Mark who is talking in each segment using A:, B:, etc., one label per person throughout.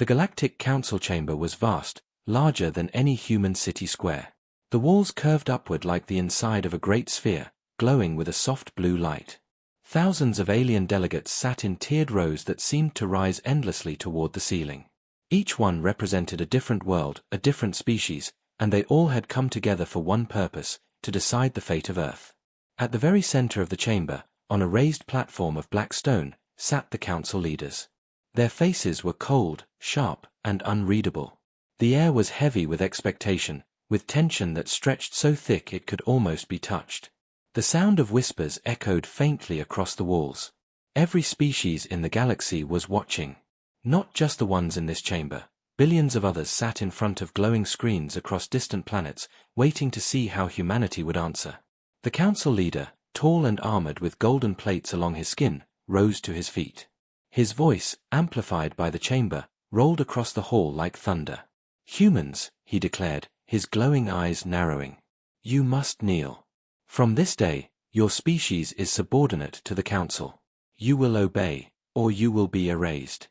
A: The Galactic Council chamber was vast, larger than any human city square. The walls curved upward like the inside of a great sphere, glowing with a soft blue light. Thousands of alien delegates sat in tiered rows that seemed to rise endlessly toward the ceiling. Each one represented a different world, a different species, and they all had come together for one purpose, to decide the fate of Earth. At the very center of the chamber, on a raised platform of black stone, sat the council leaders. Their faces were cold, sharp, and unreadable. The air was heavy with expectation, with tension that stretched so thick it could almost be touched. The sound of whispers echoed faintly across the walls. Every species in the galaxy was watching. Not just the ones in this chamber. Billions of others sat in front of glowing screens across distant planets, waiting to see how humanity would answer. The council leader, tall and armored with golden plates along his skin, rose to his feet. His voice, amplified by the chamber, rolled across the hall like thunder. "Humans," he declared, his glowing eyes narrowing. "You must kneel. From this day, your species is subordinate to the council. You will obey, or you will be erased."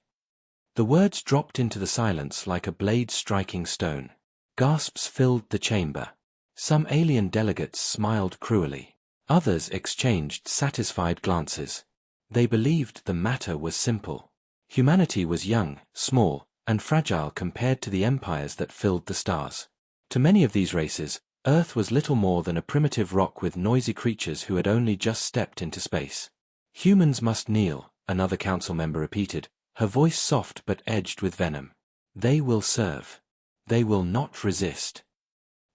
A: The words dropped into the silence like a blade striking stone. Gasps filled the chamber. Some alien delegates smiled cruelly. Others exchanged satisfied glances. They believed the matter was simple. Humanity was young, small, and fragile compared to the empires that filled the stars. To many of these races, Earth was little more than a primitive rock with noisy creatures who had only just stepped into space. "Humans must kneel," another council member repeated, her voice soft but edged with venom. "They will serve. They will not resist."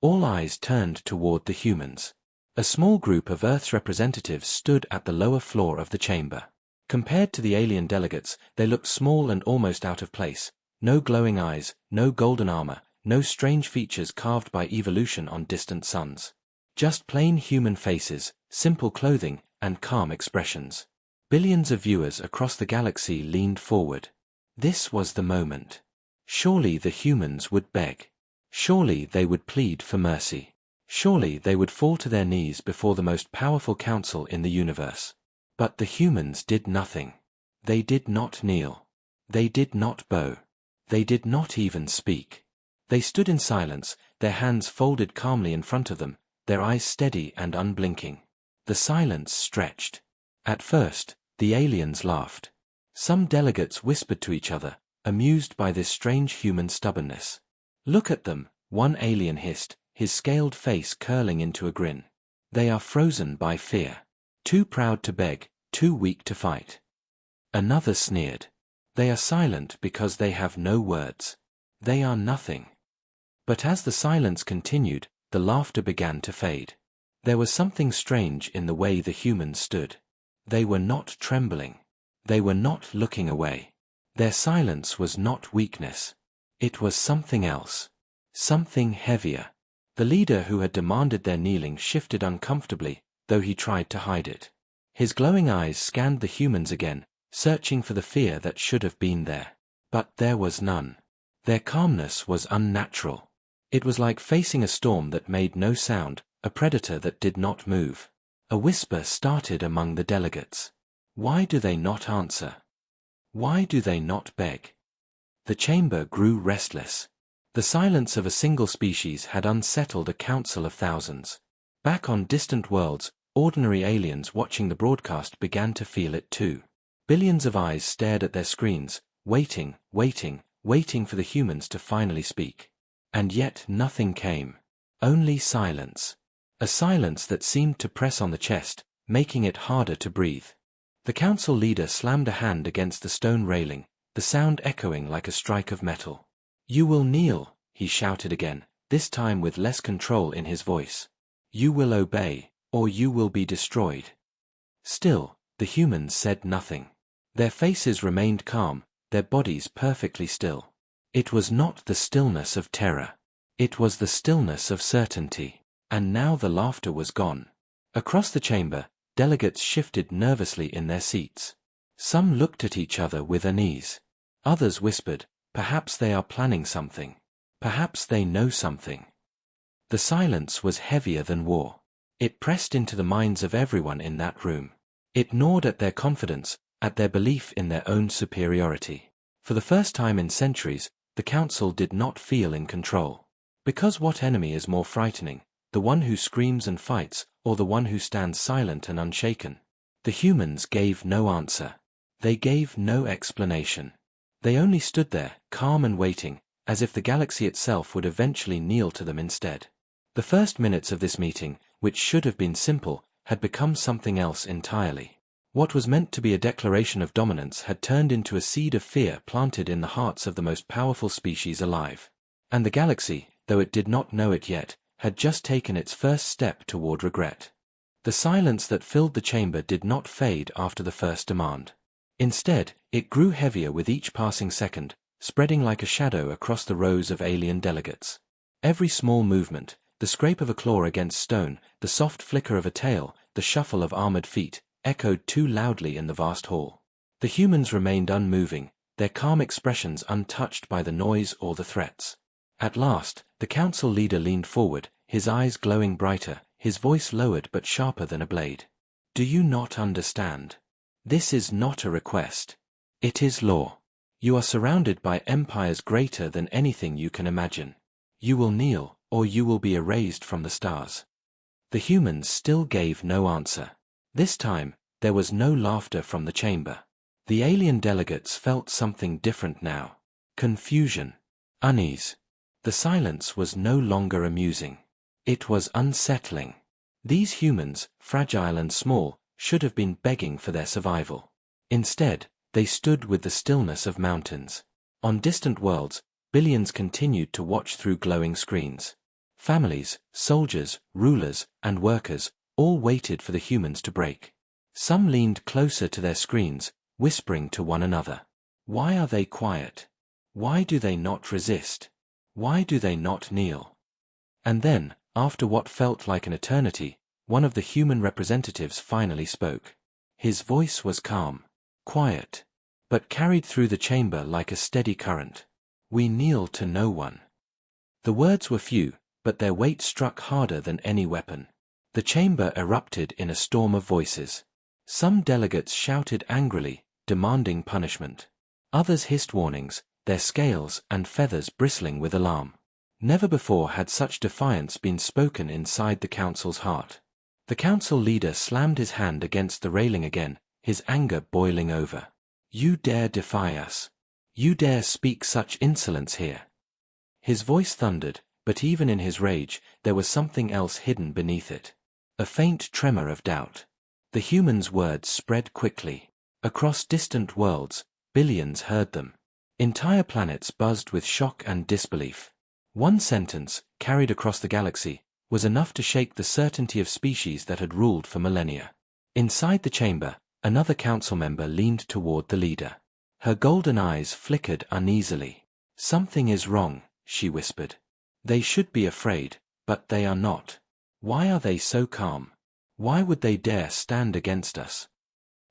A: All eyes turned toward the humans. A small group of Earth's representatives stood at the lower floor of the chamber. Compared to the alien delegates, they looked small and almost out of place. No glowing eyes, no golden armor, no strange features carved by evolution on distant suns. Just plain human faces, simple clothing, and calm expressions. Billions of viewers across the galaxy leaned forward. This was the moment. Surely the humans would beg. Surely they would plead for mercy. Surely they would fall to their knees before the most powerful council in the universe. But the humans did nothing. They did not kneel. They did not bow. They did not even speak. They stood in silence, their hands folded calmly in front of them, their eyes steady and unblinking. The silence stretched. At first, the aliens laughed. Some delegates whispered to each other, amused by this strange human stubbornness. "Look at them," one alien hissed, his scaled face curling into a grin. "They are frozen by fear. Too proud to beg, too weak to fight." Another sneered. "They are silent because they have no words. They are nothing." But as the silence continued, the laughter began to fade. There was something strange in the way the humans stood. They were not trembling. They were not looking away. Their silence was not weakness. It was something else. Something heavier. The leader who had demanded their kneeling shifted uncomfortably, though he tried to hide it. His glowing eyes scanned the humans again, searching for the fear that should have been there. But there was none. Their calmness was unnatural. It was like facing a storm that made no sound, a predator that did not move. A whisper started among the delegates. "Why do they not answer? Why do they not beg?" The chamber grew restless. The silence of a single species had unsettled a council of thousands. Back on distant worlds, ordinary aliens watching the broadcast began to feel it too. Billions of eyes stared at their screens, waiting for the humans to finally speak. And yet nothing came. Only silence. A silence that seemed to press on the chest, making it harder to breathe. The council leader slammed a hand against the stone railing, the sound echoing like a strike of metal. "You will kneel," he shouted again, this time with less control in his voice. "You will obey, or you will be destroyed." Still, the humans said nothing. Their faces remained calm, their bodies perfectly still. It was not the stillness of terror. It was the stillness of certainty. And now the laughter was gone. Across the chamber, delegates shifted nervously in their seats. Some looked at each other with unease. Others whispered, "Perhaps they are planning something. Perhaps they know something." The silence was heavier than war. It pressed into the minds of everyone in that room. It gnawed at their confidence, at their belief in their own superiority. For the first time in centuries, the council did not feel in control. Because what enemy is more frightening, the one who screams and fights, or the one who stands silent and unshaken? The humans gave no answer. They gave no explanation. They only stood there, calm and waiting, as if the galaxy itself would eventually kneel to them instead. The first minutes of this meeting, which should have been simple, had become something else entirely. What was meant to be a declaration of dominance had turned into a seed of fear planted in the hearts of the most powerful species alive. And the galaxy, though it did not know it yet, had just taken its first step toward regret. The silence that filled the chamber did not fade after the first demand. Instead, it grew heavier with each passing second, spreading like a shadow across the rows of alien delegates. Every small movement, the scrape of a claw against stone, the soft flicker of a tail, the shuffle of armored feet, echoed too loudly in the vast hall. The humans remained unmoving, their calm expressions untouched by the noise or the threats. At last, the council leader leaned forward, his eyes glowing brighter, his voice lowered but sharper than a blade. "Do you not understand? This is not a request. It is law. You are surrounded by empires greater than anything you can imagine. You will kneel, or you will be erased from the stars." The humans still gave no answer. This time, there was no laughter from the chamber. The alien delegates felt something different now. Confusion. Unease. The silence was no longer amusing. It was unsettling. These humans, fragile and small, should have been begging for their survival. Instead, they stood with the stillness of mountains. On distant worlds, billions continued to watch through glowing screens. Families, soldiers, rulers, and workers, all waited for the humans to break. Some leaned closer to their screens, whispering to one another. Why are they quiet? Why do they not resist? Why do they not kneel? And then, after what felt like an eternity, one of the human representatives finally spoke. His voice was calm, quiet, but carried through the chamber like a steady current. "We kneel to no one." The words were few, but their weight struck harder than any weapon. The chamber erupted in a storm of voices. Some delegates shouted angrily, demanding punishment. Others hissed warnings, their scales and feathers bristling with alarm. Never before had such defiance been spoken inside the council's heart. The council leader slammed his hand against the railing again, his anger boiling over. "You dare defy us? You dare speak such insolence here?" His voice thundered, but even in his rage, there was something else hidden beneath it. A faint tremor of doubt. The humans' words spread quickly. Across distant worlds, billions heard them. Entire planets buzzed with shock and disbelief. One sentence, carried across the galaxy, was enough to shake the certainty of species that had ruled for millennia. Inside the chamber, another council member leaned toward the leader. Her golden eyes flickered uneasily. "Something is wrong," she whispered. "They should be afraid, but they are not. Why are they so calm? Why would they dare stand against us?"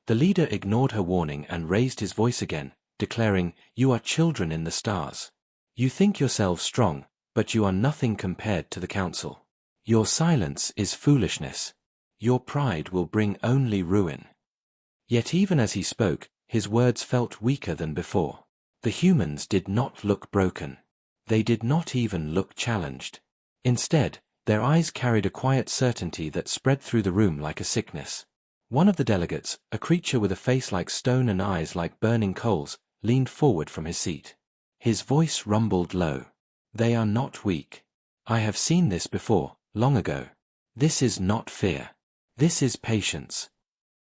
A: The leader ignored her warning and raised his voice again, declaring, "You are children in the stars. You think yourselves strong, but you are nothing compared to the council. Your silence is foolishness. Your pride will bring only ruin." Yet even as he spoke, his words felt weaker than before. The humans did not look broken. They did not even look challenged. Instead, their eyes carried a quiet certainty that spread through the room like a sickness. One of the delegates, a creature with a face like stone and eyes like burning coals, leaned forward from his seat. His voice rumbled low. "They are not weak. I have seen this before, long ago. This is not fear. This is patience."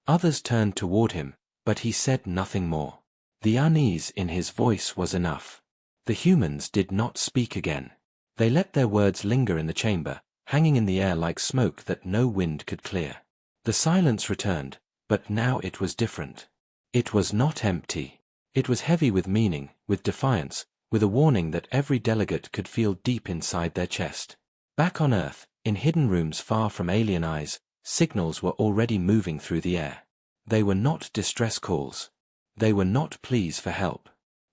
A: Others turned toward him, but he said nothing more. The unease in his voice was enough. The humans did not speak again. They let their words linger in the chamber, hanging in the air like smoke that no wind could clear. The silence returned, but now it was different. It was not empty. It was heavy with meaning, with defiance, with a warning that every delegate could feel deep inside their chest. Back on Earth, in hidden rooms far from alien eyes, signals were already moving through the air. They were not distress calls. They were not pleas for help.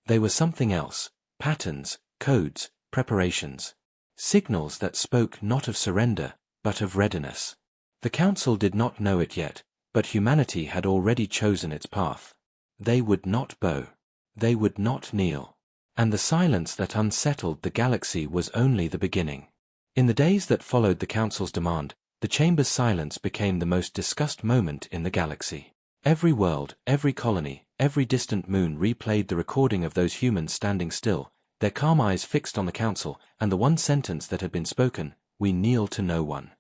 A: They were something else: patterns, codes, preparations. Signals that spoke not of surrender, but of readiness. The Council did not know it yet, but humanity had already chosen its path. They would not bow. They would not kneel. And the silence that unsettled the galaxy was only the beginning. In the days that followed the Council's demand, the chamber's silence became the most discussed moment in the galaxy. Every world, every colony, every distant moon replayed the recording of those humans standing still, their calm eyes fixed on the Council, and the one sentence that had been spoken, "We kneel to no one."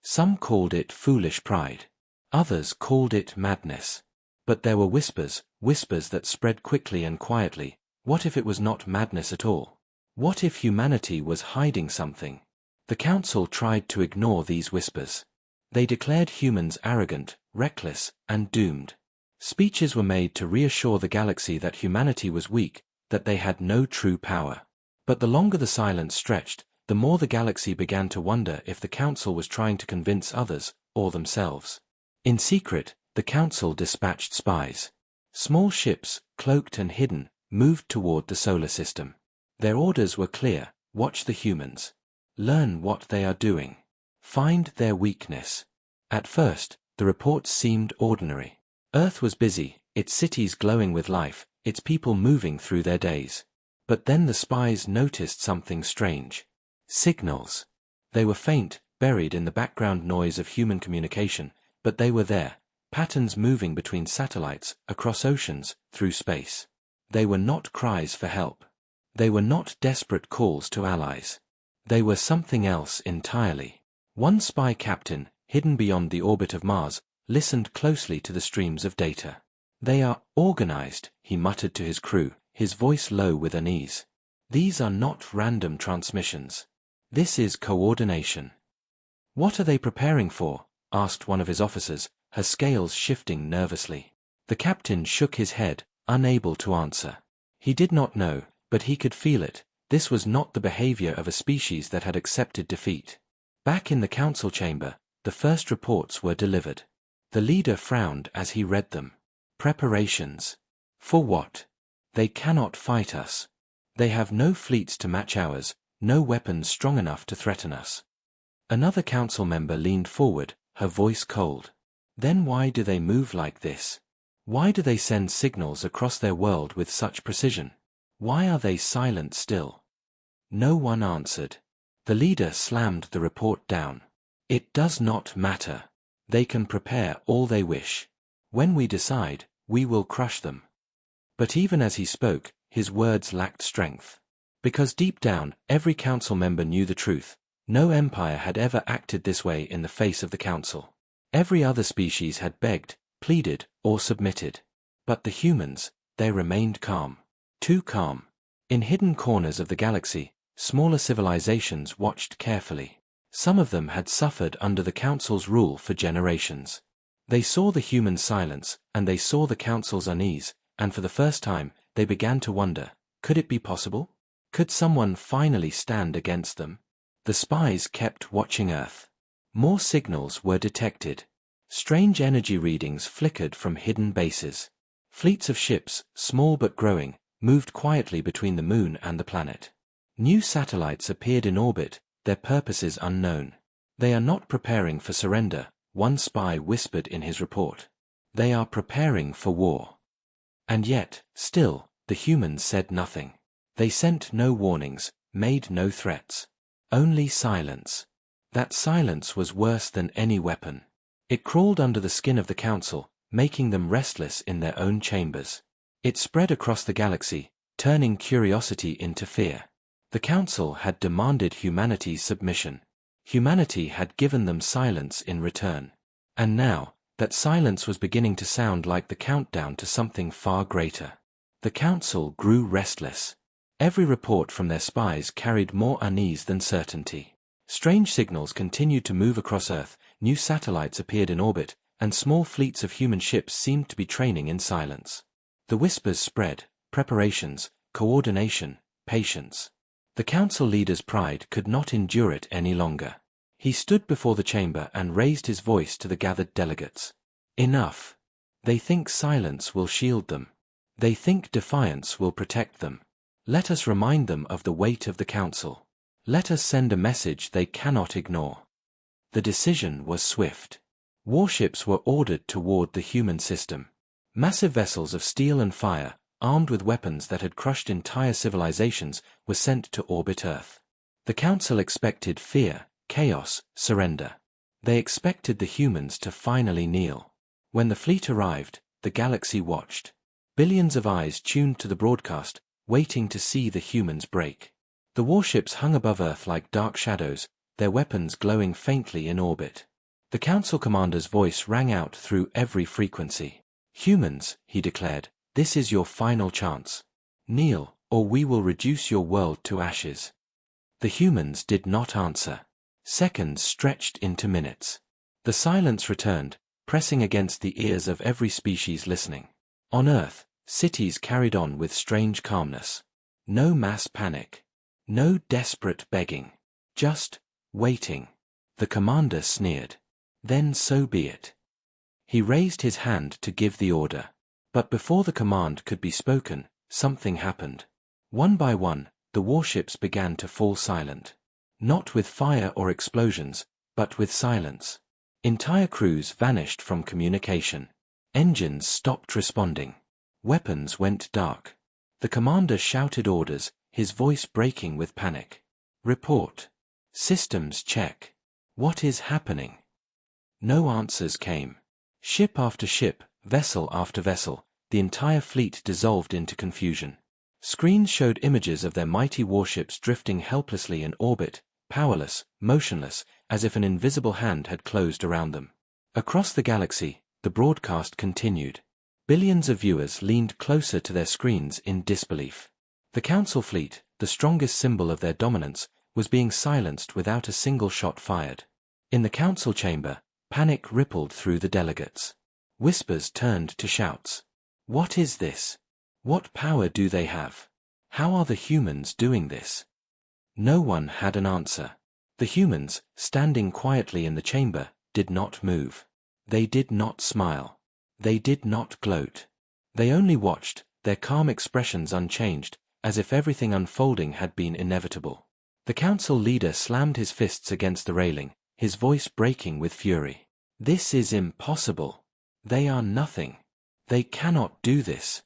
A: Some called it foolish pride. Others called it madness. But there were whispers, whispers that spread quickly and quietly. What if it was not madness at all? What if humanity was hiding something? The Council tried to ignore these whispers. They declared humans arrogant, reckless, and doomed. Speeches were made to reassure the galaxy that humanity was weak, that they had no true power. But the longer the silence stretched, the more the galaxy began to wonder if the Council was trying to convince others, or themselves. In secret, the Council dispatched spies. Small ships, cloaked and hidden, moved toward the solar system. Their orders were clear: watch the humans. Learn what they are doing. Find their weakness. At first, the reports seemed ordinary. Earth was busy, its cities glowing with life, its people moving through their days. But then the spies noticed something strange. Signals. They were faint, buried in the background noise of human communication, but they were there, patterns moving between satellites, across oceans, through space. They were not cries for help. They were not desperate calls to allies. They were something else entirely. One spy captain, hidden beyond the orbit of Mars, listened closely to the streams of data. "They are organized," he muttered to his crew, his voice low with unease. "These are not random transmissions. This is coordination." "What are they preparing for?" asked one of his officers, her scales shifting nervously. The captain shook his head, unable to answer. He did not know, but he could feel it. This was not the behavior of a species that had accepted defeat. Back in the Council chamber, the first reports were delivered. The leader frowned as he read them. Preparations. For what? They cannot fight us. They have no fleets to match ours, no weapons strong enough to threaten us. Another Council member leaned forward, her voice cold. Then why do they move like this? Why do they send signals across their world with such precision? Why are they silent still? No one answered. The leader slammed the report down. "It does not matter. They can prepare all they wish. When we decide, we will crush them." But even as he spoke, his words lacked strength. Because deep down, every Council member knew the truth. No empire had ever acted this way in the face of the Council. Every other species had begged, pleaded, or submitted. But the humans, they remained calm. Too calm. In hidden corners of the galaxy, smaller civilizations watched carefully. Some of them had suffered under the Council's rule for generations. They saw the human silence, and they saw the Council's unease, and for the first time, they began to wonder, could it be possible? Could someone finally stand against them? The spies kept watching Earth. More signals were detected. Strange energy readings flickered from hidden bases. Fleets of ships, small but growing, moved quietly between the moon and the planet. New satellites appeared in orbit, their purposes unknown. "They are not preparing for surrender," one spy whispered in his report. "They are preparing for war." And yet, still, the humans said nothing. They sent no warnings, made no threats. Only silence. That silence was worse than any weapon. It crawled under the skin of the Council, making them restless in their own chambers. It spread across the galaxy, turning curiosity into fear. The Council had demanded humanity's submission. Humanity had given them silence in return. And now, that silence was beginning to sound like the countdown to something far greater. The Council grew restless. Every report from their spies carried more unease than certainty. Strange signals continued to move across Earth, new satellites appeared in orbit, and small fleets of human ships seemed to be training in silence. The whispers spread: preparations, coordination, patience. The Council leader's pride could not endure it any longer. He stood before the chamber and raised his voice to the gathered delegates. "Enough. They think silence will shield them. They think defiance will protect them. Let us remind them of the weight of the Council. Let us send a message they cannot ignore." The decision was swift. Warships were ordered toward the human system. Massive vessels of steel and fire, armed with weapons that had crushed entire civilizations, were sent to orbit Earth. The Council expected fear, chaos, surrender. They expected the humans to finally kneel. When the fleet arrived, the galaxy watched. Billions of eyes tuned to the broadcast, waiting to see the humans break. The warships hung above Earth like dark shadows, their weapons glowing faintly in orbit. The Council commander's voice rang out through every frequency. "Humans," he declared, "this is your final chance. Kneel, or we will reduce your world to ashes." The humans did not answer. Seconds stretched into minutes. The silence returned, pressing against the ears of every species listening. On Earth, cities carried on with strange calmness. No mass panic. No desperate begging. Just waiting. The commander sneered. "Then so be it." He raised his hand to give the order. But before the command could be spoken, something happened. One by one, the warships began to fall silent. Not with fire or explosions, but with silence. Entire crews vanished from communication. Engines stopped responding. Weapons went dark. The commander shouted orders, his voice breaking with panic. "Report. Systems check. What is happening?" No answers came. Ship after ship, vessel after vessel, the entire fleet dissolved into confusion. Screens showed images of their mighty warships drifting helplessly in orbit, powerless, motionless, as if an invisible hand had closed around them. Across the galaxy, the broadcast continued. Billions of viewers leaned closer to their screens in disbelief. The Council fleet, the strongest symbol of their dominance, was being silenced without a single shot fired. In the Council chamber, panic rippled through the delegates. Whispers turned to shouts. "What is this? What power do they have? How are the humans doing this?" No one had an answer. The humans, standing quietly in the chamber, did not move. They did not smile. They did not gloat. They only watched, their calm expressions unchanged, as if everything unfolding had been inevitable. The Council leader slammed his fists against the railing, his voice breaking with fury. "This is impossible. They are nothing. They cannot do this."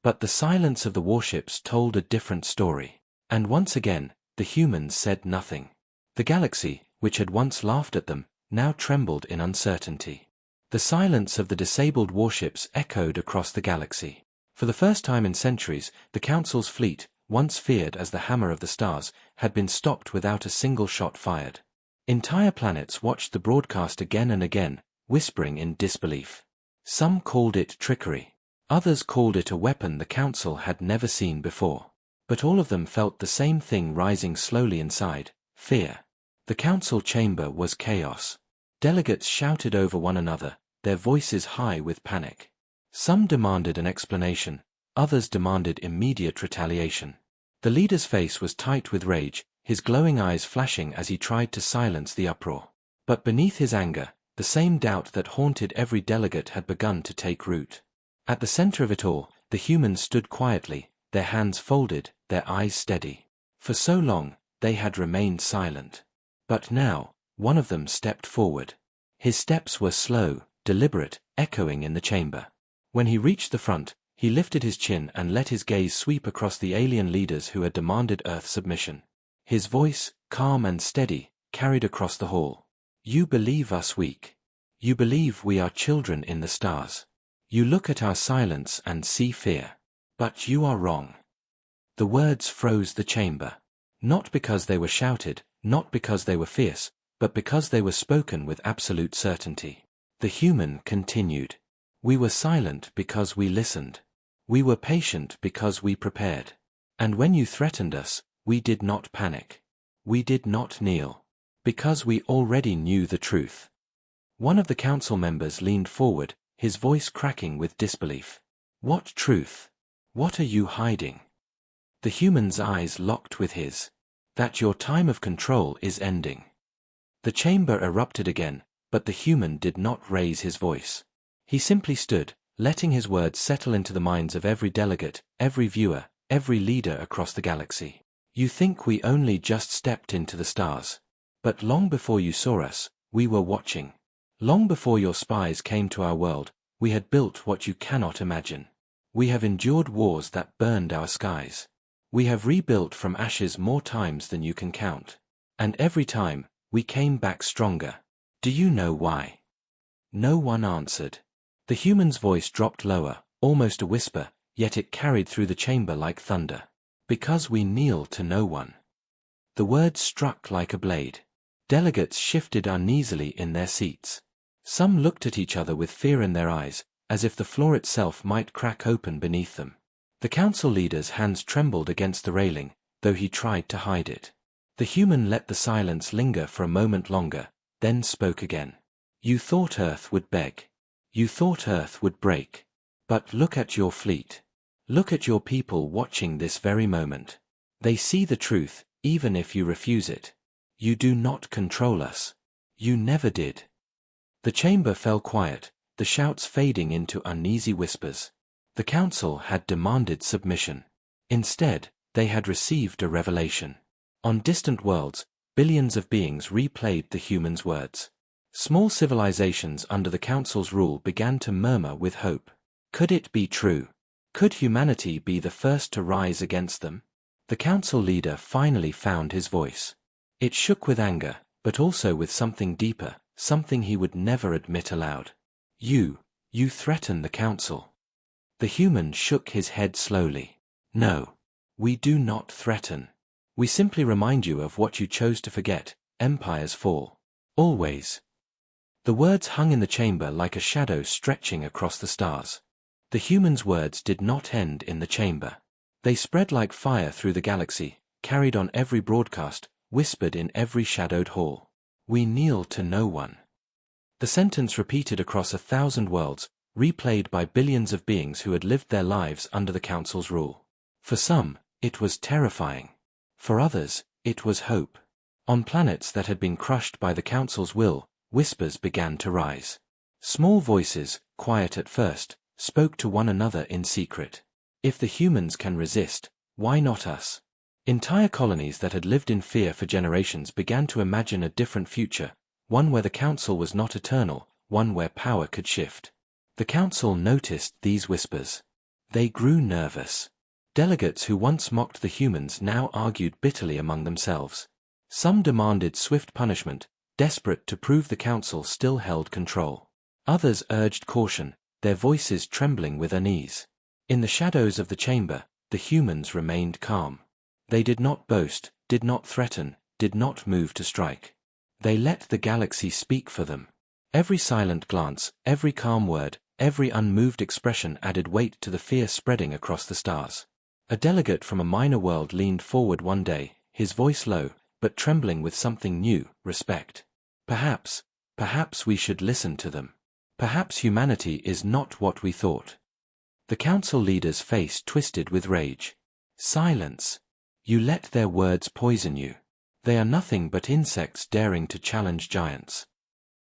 A: But the silence of the warships told a different story. And once again, the humans said nothing. The galaxy, which had once laughed at them, now trembled in uncertainty. The silence of the disabled warships echoed across the galaxy. For the first time in centuries, the Council's fleet, once feared as the hammer of the stars, had been stopped without a single shot fired. Entire planets watched the broadcast again and again, whispering in disbelief. Some called it trickery. Others called it a weapon the Council had never seen before. But all of them felt the same thing rising slowly inside: fear. The Council chamber was chaos. Delegates shouted over one another, their voices high with panic. Some demanded an explanation, others demanded immediate retaliation. The leader's face was tight with rage, his glowing eyes flashing as he tried to silence the uproar. But beneath his anger, the same doubt that haunted every delegate had begun to take root. At the center of it all, the humans stood quietly, their hands folded, their eyes steady. For so long, they had remained silent. But now, one of them stepped forward. His steps were slow, deliberate, echoing in the chamber. When he reached the front, he lifted his chin and let his gaze sweep across the alien leaders who had demanded Earth submission. His voice, calm and steady, carried across the hall. "You believe us weak. You believe we are children in the stars. You look at our silence and see fear. But you are wrong." The words froze the chamber. Not because they were shouted, not because they were fierce, but because they were spoken with absolute certainty. The human continued. "We were silent because we listened. We were patient because we prepared. And when you threatened us, we did not panic. We did not kneel. Because we already knew the truth." One of the Council members leaned forward, his voice cracking with disbelief. "What truth? What are you hiding?" The human's eyes locked with his. "That your time of control is ending." The chamber erupted again, but the human did not raise his voice. He simply stood, letting his words settle into the minds of every delegate, every viewer, every leader across the galaxy. "You think we only just stepped into the stars. But long before you saw us, we were watching. Long before your spies came to our world, we had built what you cannot imagine. We have endured wars that burned our skies. We have rebuilt from ashes more times than you can count. And every time, we came back stronger. Do you know why? No one answered. The human's voice dropped lower, almost a whisper, yet it carried through the chamber like thunder. Because we kneel to no one. The words struck like a blade. Delegates shifted uneasily in their seats. Some looked at each other with fear in their eyes, as if the floor itself might crack open beneath them. The council leader's hands trembled against the railing, though he tried to hide it. The human let the silence linger for a moment longer, then spoke again. You thought Earth would beg. You thought Earth would break. But look at your fleet. Look at your people watching this very moment. They see the truth, even if you refuse it. You do not control us. You never did. The chamber fell quiet, the shouts fading into uneasy whispers. The council had demanded submission. Instead, they had received a revelation. On distant worlds, billions of beings replayed the human's words. Small civilizations under the council's rule began to murmur with hope. Could it be true? Could humanity be the first to rise against them? The council leader finally found his voice. It shook with anger, but also with something deeper, something he would never admit aloud. You threaten the council. The human shook his head slowly. No, we do not threaten. We simply remind you of what you chose to forget. Empires fall. Always. The words hung in the chamber like a shadow stretching across the stars. The human's words did not end in the chamber. They spread like fire through the galaxy, carried on every broadcast, whispered in every shadowed hall. We kneel to no one. The sentence repeated across 1,000 worlds, replayed by billions of beings who had lived their lives under the council's rule. For some, it was terrifying. For others, it was hope. On planets that had been crushed by the council's will, whispers began to rise. Small voices, quiet at first, spoke to one another in secret. If the humans can resist, why not us? Entire colonies that had lived in fear for generations began to imagine a different future, one where the council was not eternal, one where power could shift. The council noticed these whispers. They grew nervous. Delegates who once mocked the humans now argued bitterly among themselves. Some demanded swift punishment, desperate to prove the council still held control. Others urged caution, their voices trembling with unease. In the shadows of the chamber, the humans remained calm. They did not boast, did not threaten, did not move to strike. They let the galaxy speak for them. Every silent glance, every calm word, every unmoved expression added weight to the fear spreading across the stars. A delegate from a minor world leaned forward one day, his voice low, but trembling with something new, respect. Perhaps we should listen to them. Perhaps humanity is not what we thought. The council leader's face twisted with rage. Silence. You let their words poison you. They are nothing but insects daring to challenge giants.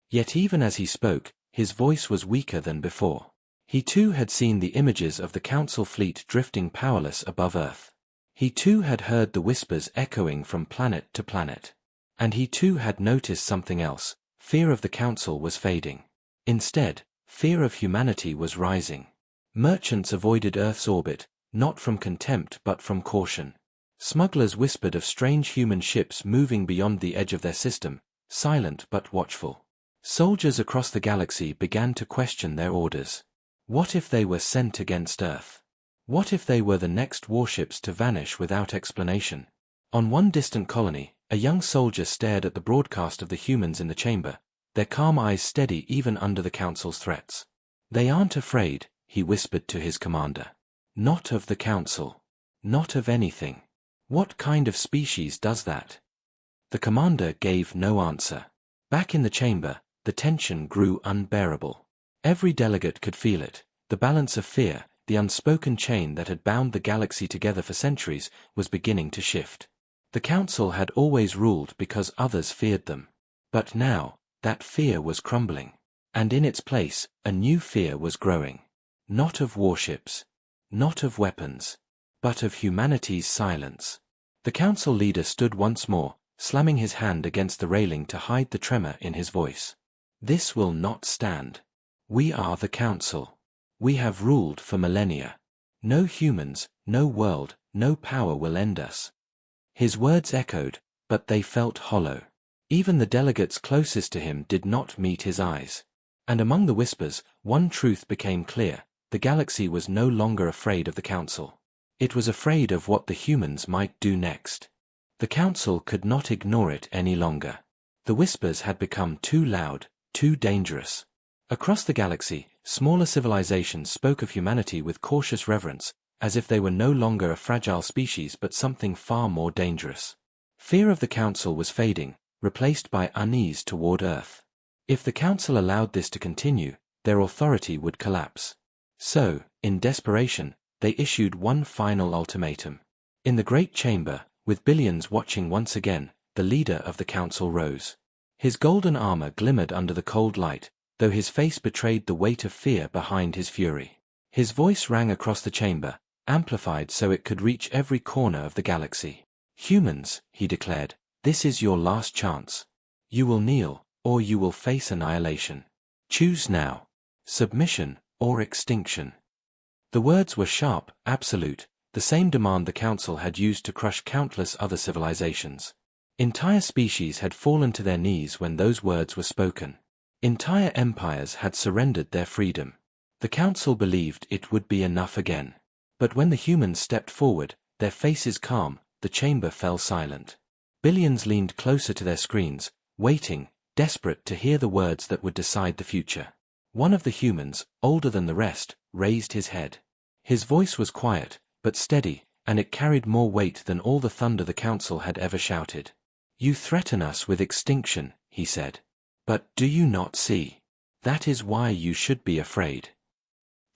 A: Yet even as he spoke, his voice was weaker than before. He too had seen the images of the council fleet drifting powerless above Earth. He too had heard the whispers echoing from planet to planet. And he too had noticed something else. Fear of the council was fading. Instead, fear of humanity was rising. Merchants avoided Earth's orbit, not from contempt but from caution. Smugglers whispered of strange human ships moving beyond the edge of their system, silent but watchful. Soldiers across the galaxy began to question their orders. What if they were sent against Earth? What if they were the next warships to vanish without explanation? On one distant colony, a young soldier stared at the broadcast of the humans in the chamber, their calm eyes steady even under the council's threats. They aren't afraid, he whispered to his commander. Not of the council. Not of anything. What kind of species does that? The commander gave no answer. Back in the chamber, the tension grew unbearable. Every delegate could feel it. The balance of fear, the unspoken chain that had bound the galaxy together for centuries, was beginning to shift. The council had always ruled because others feared them. But now, that fear was crumbling. And in its place, a new fear was growing. Not of warships. Not of weapons. But of humanity's silence. The council leader stood once more, slamming his hand against the railing to hide the tremor in his voice. This will not stand. We are the council. We have ruled for millennia. No humans, no world, no power will end us. His words echoed, but they felt hollow. Even the delegates closest to him did not meet his eyes. And among the whispers, one truth became clear: the galaxy was no longer afraid of the Council. It was afraid of what the humans might do next. The Council could not ignore it any longer. The whispers had become too loud, too dangerous. Across the galaxy, smaller civilizations spoke of humanity with cautious reverence, as if they were no longer a fragile species but something far more dangerous. Fear of the Council was fading, replaced by unease toward Earth. If the Council allowed this to continue, their authority would collapse. So, in desperation, they issued one final ultimatum. In the Great Chamber, with billions watching once again, the leader of the Council rose. His golden armor glimmered under the cold light, though his face betrayed the weight of fear behind his fury. His voice rang across the chamber, amplified so it could reach every corner of the galaxy. "Humans," he declared, "this is your last chance. You will kneel, or you will face annihilation. Choose now. Submission, or extinction." The words were sharp, absolute, the same demand the Council had used to crush countless other civilizations. Entire species had fallen to their knees when those words were spoken. Entire empires had surrendered their freedom. The Council believed it would be enough again. But when the humans stepped forward, their faces calm, the chamber fell silent. Billions leaned closer to their screens, waiting, desperate to hear the words that would decide the future. One of the humans, older than the rest, raised his head. His voice was quiet, but steady, and it carried more weight than all the thunder the Council had ever shouted. "You threaten us with extinction," he said. "But do you not see? That is why you should be afraid."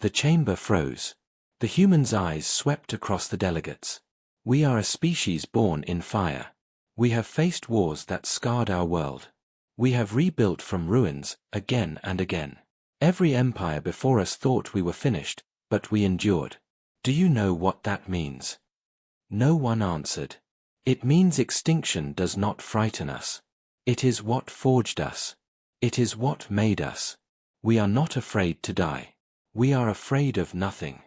A: The chamber froze. The humans' eyes swept across the delegates. "We are a species born in fire. We have faced wars that scarred our world. We have rebuilt from ruins, again and again. Every empire before us thought we were finished, but we endured. Do you know what that means?" No one answered. "It means extinction does not frighten us. It is what forged us. It is what made us. We are not afraid to die. We are afraid of nothing."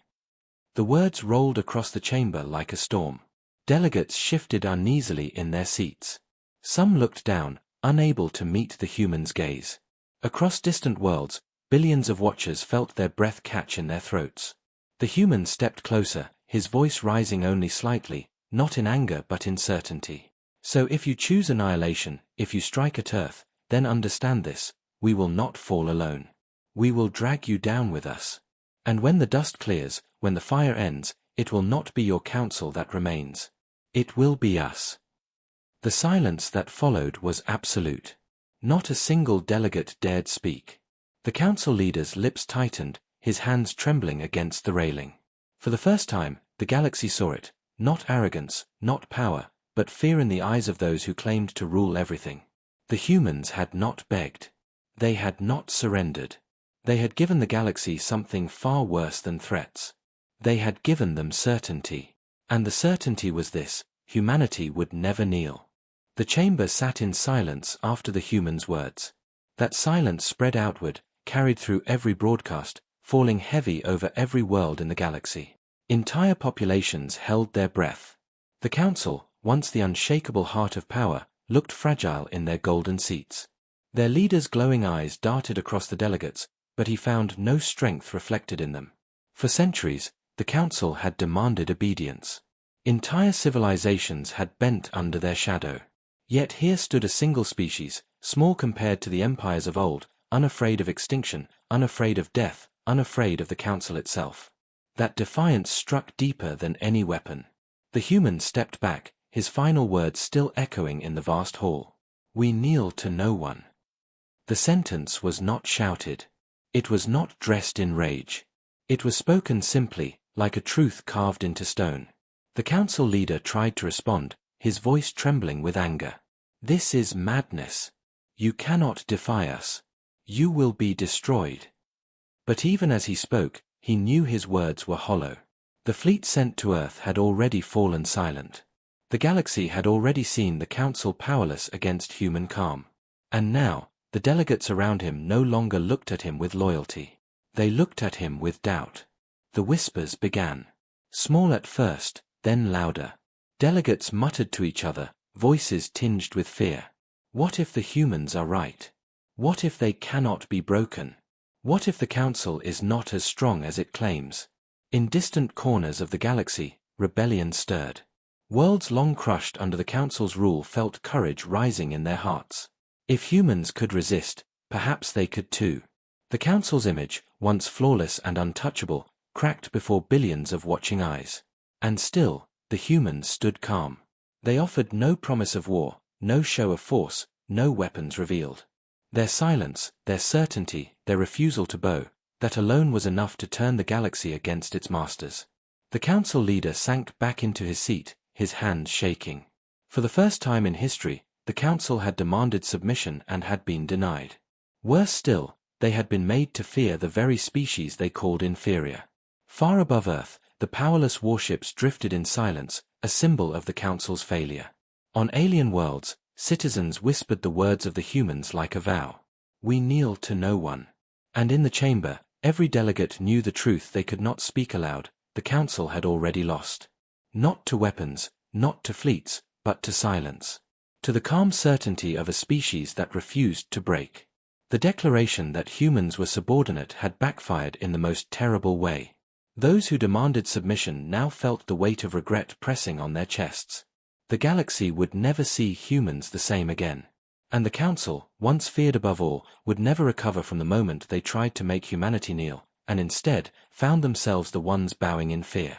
A: The words rolled across the chamber like a storm. Delegates shifted uneasily in their seats. Some looked down, unable to meet the humans' gaze. Across distant worlds, billions of watchers felt their breath catch in their throats. The human stepped closer, his voice rising only slightly, not in anger but in certainty. "So if you choose annihilation, if you strike at Earth, then understand this: we will not fall alone. We will drag you down with us. And when the dust clears, when the fire ends, it will not be your council that remains. It will be us." The silence that followed was absolute. Not a single delegate dared speak. The council leader's lips tightened, his hands trembling against the railing. For the first time, the galaxy saw it: not arrogance, not power, but fear in the eyes of those who claimed to rule everything. The humans had not begged. They had not surrendered. They had given the galaxy something far worse than threats. They had given them certainty. And the certainty was this: humanity would never kneel. The chamber sat in silence after the humans' words. That silence spread outward, carried through every broadcast, falling heavy over every world in the galaxy. Entire populations held their breath. The council, once the unshakable heart of power, looked fragile in their golden seats. Their leader's glowing eyes darted across the delegates, but he found no strength reflected in them. For centuries, the council had demanded obedience. Entire civilizations had bent under their shadow. Yet here stood a single species, small compared to the empires of old, unafraid of extinction, unafraid of death, unafraid of the council itself. That defiance struck deeper than any weapon. The human stepped back, his final words still echoing in the vast hall. "We kneel to no one." The sentence was not shouted. It was not dressed in rage. It was spoken simply, like a truth carved into stone. The council leader tried to respond, his voice trembling with anger. "This is madness. You cannot defy us. You will be destroyed." But even as he spoke, he knew his words were hollow. The fleet sent to Earth had already fallen silent. The galaxy had already seen the council powerless against human calm. And now, the delegates around him no longer looked at him with loyalty. They looked at him with doubt. The whispers began. Small at first, then louder. Delegates muttered to each other, voices tinged with fear. What if the humans are right? What if they cannot be broken? What if the Council is not as strong as it claims? In distant corners of the galaxy, rebellion stirred. Worlds long crushed under the Council's rule felt courage rising in their hearts. If humans could resist, perhaps they could too. The Council's image, once flawless and untouchable, cracked before billions of watching eyes. And still, the humans stood calm. They offered no promise of war, no show of force, no weapons revealed. Their silence, their certainty, their refusal to bow, that alone was enough to turn the galaxy against its masters. The Council leader sank back into his seat, his hands shaking. For the first time in history, the Council had demanded submission and had been denied. Worse still, they had been made to fear the very species they called inferior. Far above Earth, the powerless warships drifted in silence, a symbol of the Council's failure. On alien worlds, citizens whispered the words of the humans like a vow. We kneel to no one. And in the chamber, every delegate knew the truth they could not speak aloud: the Council had already lost. Not to weapons, not to fleets, but to silence. To the calm certainty of a species that refused to break. The declaration that humans were subordinate had backfired in the most terrible way. Those who demanded submission now felt the weight of regret pressing on their chests. The galaxy would never see humans the same again. And the Council, once feared above all, would never recover from the moment they tried to make humanity kneel, and instead, found themselves the ones bowing in fear.